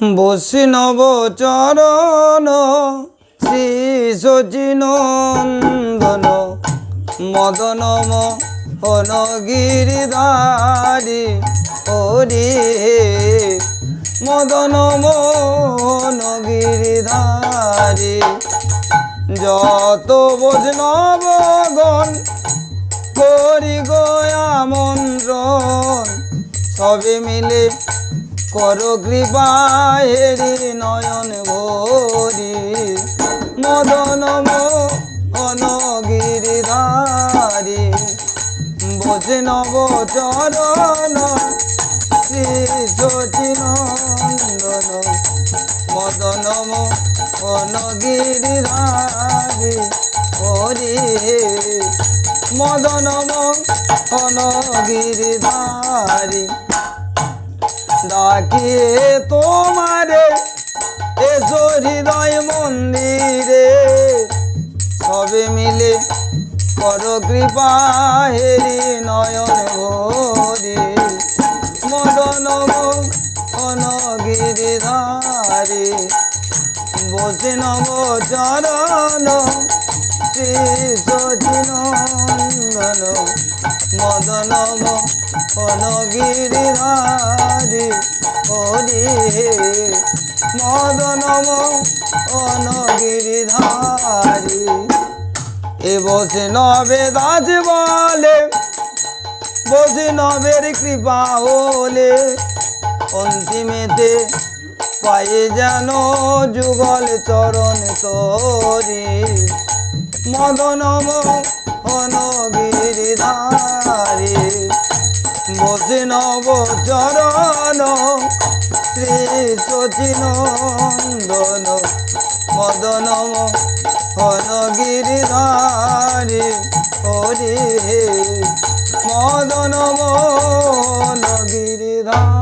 বৈষ্ণব চরণ শ্রী সচিনন্দন মদন মোহন গিরিধারী হরি মদন মোহন গিরিধারী। যত বৈষ্ণবগণ করি গয়া মন্ত্রণ সবে মিলে করো কৃপা হেরি নয়ন ভরি মদন মোহন গিরিধারী। বৈষ্ণব চরণ শ্রী সচিনন্দন মদন মোহন গিরিধারী হরি মদন মোহন গিরিধারী। ডাকিয়ে তোমারে এসো হৃদয় মন্দিরে সবে মিলে করো কৃপা হেরি নয়ন ভরি মদন মোহন গিরিধারী। বৈষ্ণব চরণ শ্রী সচিনন্দন মদন মোহন গিরিধারী হরি মদন মোহন গিরিধারী। এ বৈষ্ণবে দাস বলে বৈষ্ণবের কৃপা হলে অন্তিমেতে পায়ে যেন যুগল চরণ তরি মদন মোহন গিরিধারী। বৈষ্ণব চরণ শ্রী সচিনন্দন মদন মোহন গিরিধারী হরি মদন মোহন গিরিধারী।